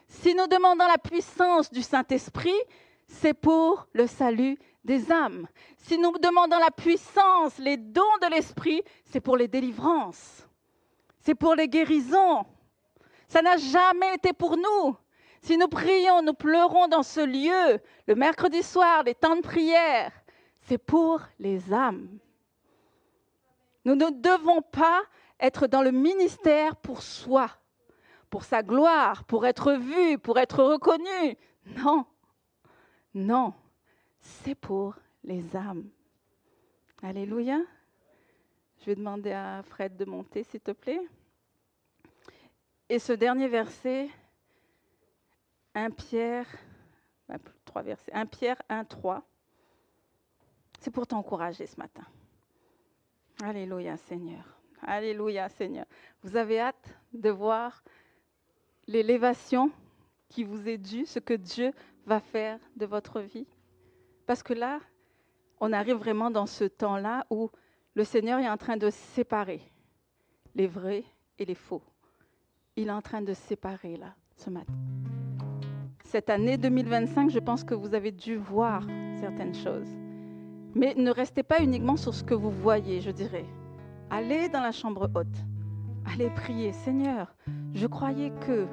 Si nous demandons la puissance du Saint-Esprit, c'est pour le salut des âmes. Si nous demandons la puissance, les dons de l'Esprit, c'est pour les délivrances. C'est pour les guérisons. Ça n'a jamais été pour nous. Si nous prions, nous pleurons dans ce lieu, le mercredi soir, les temps de prière, c'est pour les âmes. Nous ne devons pas être dans le ministère pour soi, pour sa gloire, pour être vu, pour être reconnu. Non, non, c'est pour les âmes. Alléluia. Je vais demander à Fred de monter, s'il te plaît. Et ce dernier verset, 1 Pierre 1, 3, c'est pour t'encourager ce matin. Alléluia, Seigneur. Alléluia, Seigneur. Vous avez hâte de voir l'élévation qui vous est due, ce que Dieu va faire de votre vie? Parce que là, on arrive vraiment dans ce temps-là où le Seigneur est en train de séparer les vrais et les faux. Il est en train de séparer là, ce matin. Cette année 2025, je pense que vous avez dû voir certaines choses. Mais ne restez pas uniquement sur ce que vous voyez, je dirais. Allez dans la chambre haute. Allez prier. Seigneur, je croyais que...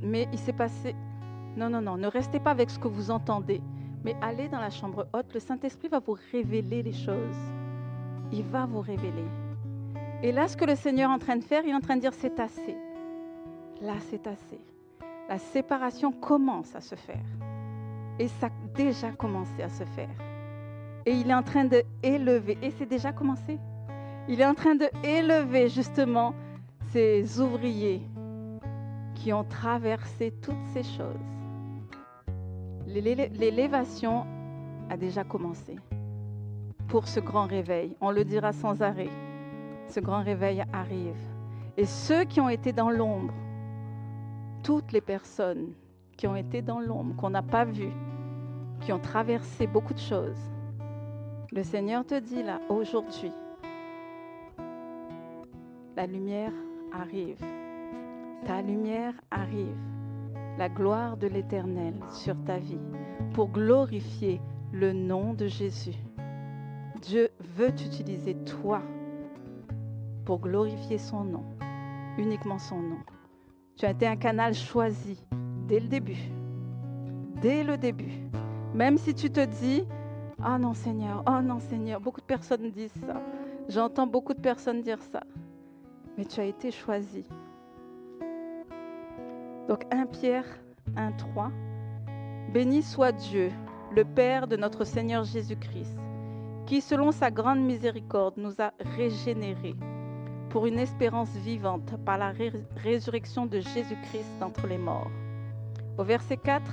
mais il s'est passé... Non, ne restez pas avec ce que vous entendez. Mais allez dans la chambre haute. Le Saint-Esprit va vous révéler les choses. Il va vous révéler. Et là, ce que le Seigneur est en train de faire, il est en train de dire, c'est assez. Là, c'est assez. La séparation commence à se faire. Et ça a déjà commencé à se faire. Et il est en train d'élever. Et c'est déjà commencé. Il est en train d'élever justement ces ouvriers qui ont traversé toutes ces choses. L'élévation a déjà commencé pour ce grand réveil. On le dira sans arrêt. Ce grand réveil arrive. Et ceux qui ont été dans l'ombre, toutes les personnes qui ont été dans l'ombre, qu'on n'a pas vues, qui ont traversé beaucoup de choses, le Seigneur te dit là, aujourd'hui, la lumière arrive. Ta lumière arrive. La gloire de l'Éternel sur ta vie pour glorifier le nom de Jésus. Dieu veut t'utiliser, toi, pour glorifier son nom, uniquement son nom. Tu as été un canal choisi dès le début. Dès le début. Même si tu te dis, « Oh non Seigneur, oh non Seigneur », beaucoup de personnes disent ça. J'entends beaucoup de personnes dire ça. Mais tu as été choisi. Donc 1 Pierre 1,3. Béni soit Dieu, le Père de notre Seigneur Jésus-Christ, qui selon sa grande miséricorde nous a régénérés pour une espérance vivante par la résurrection de Jésus-Christ d'entre les morts. Au verset 4,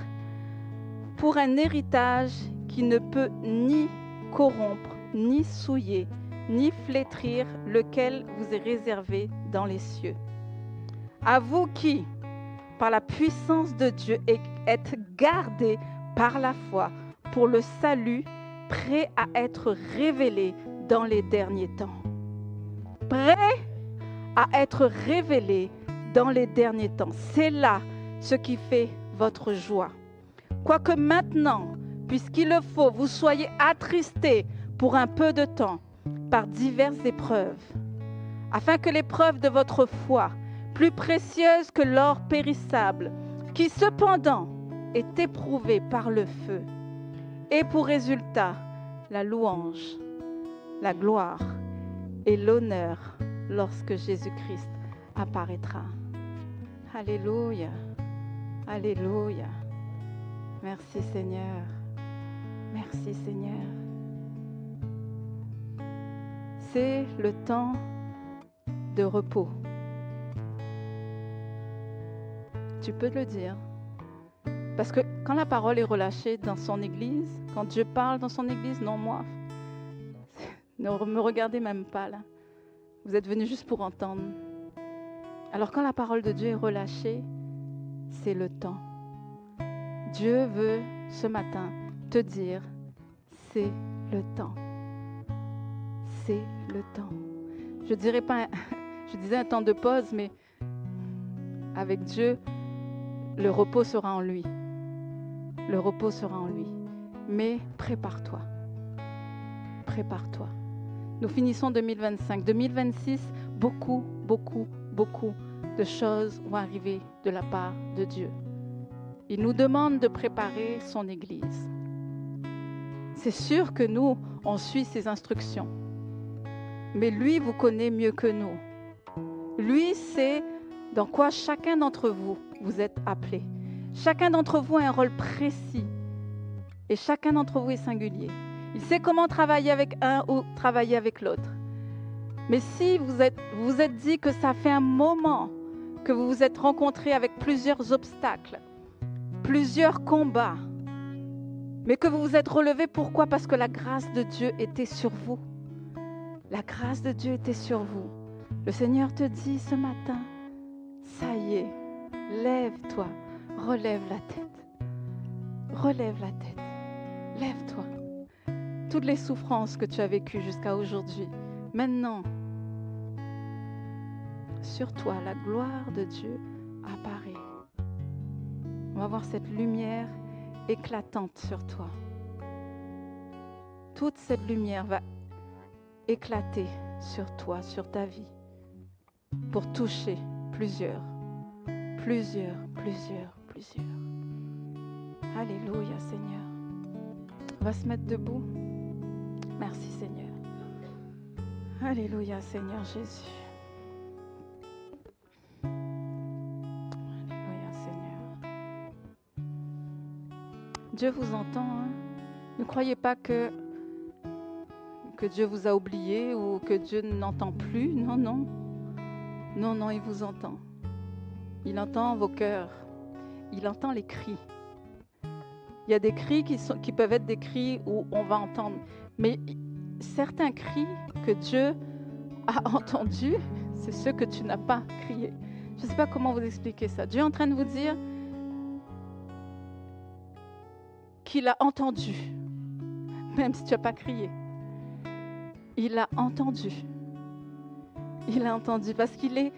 pour un héritage qui ne peut ni corrompre, ni souiller, ni flétrir, lequel vous est réservé dans les cieux. À vous qui, par la puissance de Dieu, êtes gardés par la foi pour le salut, prêt à être révélé dans les derniers temps. Prêt à être révélé dans les derniers temps. C'est là ce qui fait votre joie. Quoique maintenant, puisqu'il le faut, vous soyez attristés pour un peu de temps par diverses épreuves, afin que l'épreuve de votre foi, plus précieuse que l'or périssable, qui cependant est éprouvée par le feu, ait pour résultat la louange, la gloire et l'honneur lorsque Jésus-Christ apparaîtra. Alléluia, alléluia. Merci Seigneur, merci Seigneur. C'est le temps de repos. Tu peux le dire. Parce que quand la parole est relâchée dans son église, quand Dieu parle dans son église, non moi, ne me regardez même pas là. Vous êtes venus juste pour entendre. Alors quand la parole de Dieu est relâchée, c'est le temps. Dieu veut ce matin te dire, c'est le temps. C'est le temps. Je dirais pas, je disais un temps de pause, mais avec Dieu, le repos sera en lui. Le repos sera en lui. Mais prépare-toi. Prépare-toi. Nous finissons 2025. 2026, beaucoup de choses vont arriver de la part de Dieu. Il nous demande de préparer son Église. C'est sûr que nous, on suit ses instructions. Mais lui vous connaît mieux que nous. Lui sait dans quoi chacun d'entre vous, vous êtes appelés. Chacun d'entre vous a un rôle précis. Et chacun d'entre vous est singulier. Il sait comment travailler avec un ou travailler avec l'autre. Mais si vous êtes dit que ça fait un moment que vous vous êtes rencontrés avec plusieurs obstacles, plusieurs combats, mais que vous vous êtes relevés, pourquoi? Parce que la grâce de Dieu était sur vous. La grâce de Dieu était sur vous. Le Seigneur te dit ce matin, ça y est, lève-toi, relève la tête. Relève la tête. Lève-toi. Toutes les souffrances que tu as vécues jusqu'à aujourd'hui, maintenant, sur toi, la gloire de Dieu apparaît. On va voir cette lumière éclatante sur toi. Toute cette lumière va éclater sur toi, sur ta vie, pour toucher plusieurs. Alléluia, Seigneur. On va se mettre debout. Merci, Seigneur. Alléluia, Seigneur Jésus. Alléluia, Seigneur. Dieu vous entend. Hein? Ne croyez pas que Dieu vous a oublié ou que Dieu n'entend plus. Non, non. Non, non, il vous entend. Il entend vos cœurs. Il entend les cris. Il y a des cris qui peuvent être des cris où on va entendre. Mais certains cris que Dieu a entendus, c'est ceux que tu n'as pas criés. Je ne sais pas comment vous expliquer ça. Dieu est en train de vous dire qu'il a entendu, même si tu n'as pas crié. Il a entendu. Il a entendu parce qu'il est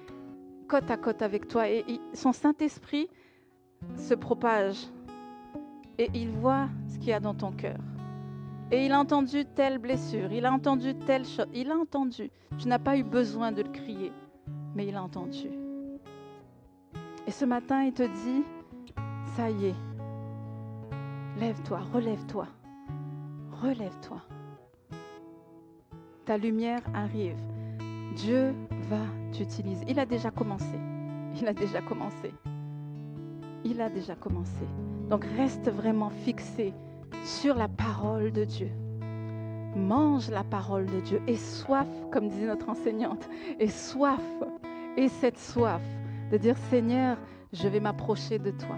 côte à côte avec toi et son Saint-Esprit se propage et il voit ce qu'il y a dans ton cœur. Et il a entendu telle blessure, il a entendu telle chose, il a entendu. Tu n'as pas eu besoin de le crier, mais il a entendu. Et ce matin, il te dit, ça y est, lève-toi, relève-toi, relève-toi. Ta lumière arrive. Dieu va t'utiliser. Il a déjà commencé. Il a déjà commencé. Il a déjà commencé. Donc reste vraiment fixé sur la parole de Dieu. Mange la parole de Dieu. Et soif, comme disait notre enseignante, et soif, et cette soif de dire Seigneur, je vais m'approcher de toi.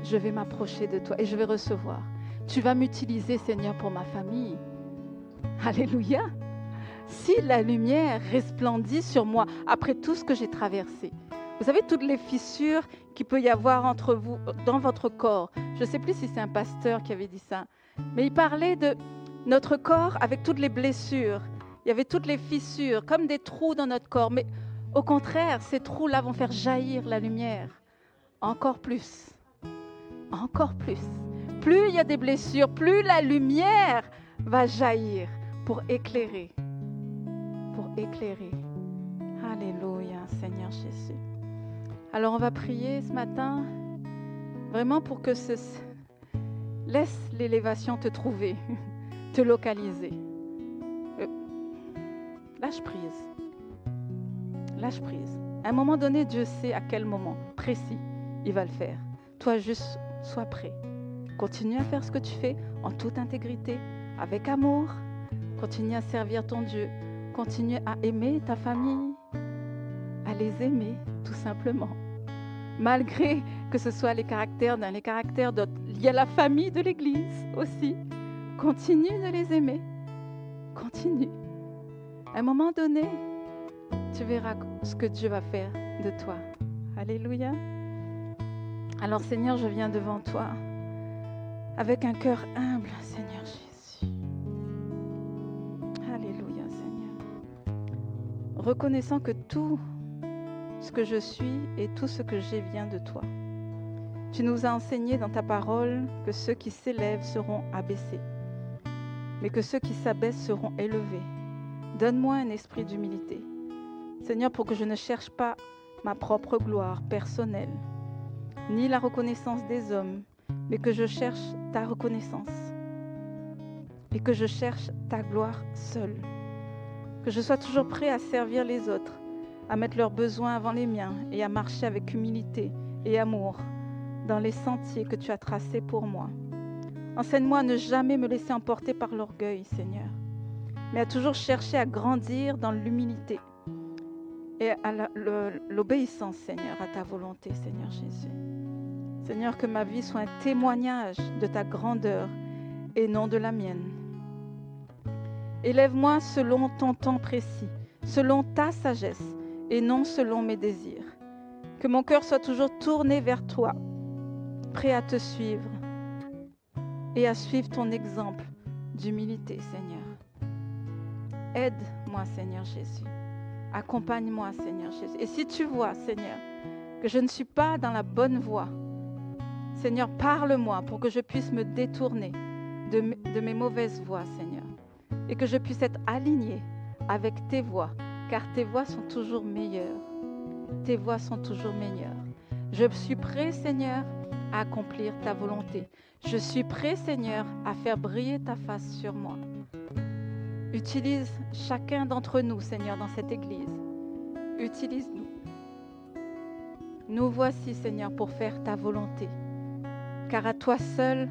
Je vais m'approcher de toi et je vais recevoir. Tu vas m'utiliser, Seigneur, pour ma famille. Alléluia. Si la lumière resplendit sur moi après tout ce que j'ai traversé, vous savez toutes les fissures qu'il peut y avoir entre vous, dans votre corps. Je ne sais plus si c'est un pasteur qui avait dit ça, mais il parlait de notre corps avec toutes les blessures. Il y avait toutes les fissures, comme des trous dans notre corps. Mais au contraire, ces trous-là vont faire jaillir la lumière. Encore plus. Encore plus. Plus il y a des blessures, plus la lumière va jaillir pour éclairer. Pour éclairer. Alléluia, Seigneur Jésus. Alors on va prier ce matin, vraiment pour que laisse l'élévation te trouver, te localiser. Lâche prise. Lâche prise. À un moment donné, Dieu sait à quel moment précis il va le faire. Toi, juste sois prêt. Continue à faire ce que tu fais en toute intégrité, avec amour. Continue à servir ton Dieu. Continue à aimer ta famille, à les aimer tout simplement. Malgré que ce soit les caractères d'un, les caractères d'autres. Il y a la famille de l'Église aussi. Continue de les aimer. Continue. À un moment donné, tu verras ce que Dieu va faire de toi. Alléluia. Alors Seigneur, je viens devant toi avec un cœur humble, Seigneur Jésus. Alléluia, Seigneur. Reconnaissant que tout ce que je suis et tout ce que j'ai vient de toi. Tu nous as enseigné dans ta parole que ceux qui s'élèvent seront abaissés, mais que ceux qui s'abaissent seront élevés. Donne-moi un esprit d'humilité, Seigneur, pour que je ne cherche pas ma propre gloire personnelle, ni la reconnaissance des hommes, mais que je cherche ta reconnaissance et que je cherche ta gloire seule. Que je sois toujours prêt à servir les autres, à mettre leurs besoins avant les miens et à marcher avec humilité et amour dans les sentiers que tu as tracés pour moi. Enseigne-moi à ne jamais me laisser emporter par l'orgueil, Seigneur, mais à toujours chercher à grandir dans l'humilité et à l'obéissance, Seigneur, à ta volonté, Seigneur Jésus. Seigneur, que ma vie soit un témoignage de ta grandeur et non de la mienne. Élève-moi selon ton temps précis, selon ta sagesse et non selon mes désirs. Que mon cœur soit toujours tourné vers toi, prêt à te suivre et à suivre ton exemple d'humilité, Seigneur. Aide-moi, Seigneur Jésus. Accompagne-moi, Seigneur Jésus. Et si tu vois, Seigneur, que je ne suis pas dans la bonne voie, Seigneur, parle-moi pour que je puisse me détourner de mes mauvaises voies, Seigneur, et que je puisse être aligné avec tes voies, car tes voies sont toujours meilleures. Tes voies sont toujours meilleures. Je suis prêt, Seigneur, à accomplir ta volonté. Je suis prêt, Seigneur, à faire briller ta face sur moi. Utilise chacun d'entre nous, Seigneur, dans cette église. Utilise-nous. Nous voici, Seigneur, pour faire ta volonté. Car à toi seul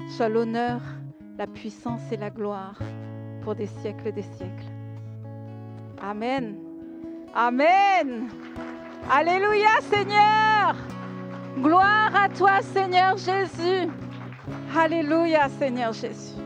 soit l'honneur, la puissance et la gloire pour des siècles des siècles. Amen. Amen. Alléluia, Seigneur. Gloire à toi, Seigneur Jésus. Alléluia, Seigneur Jésus.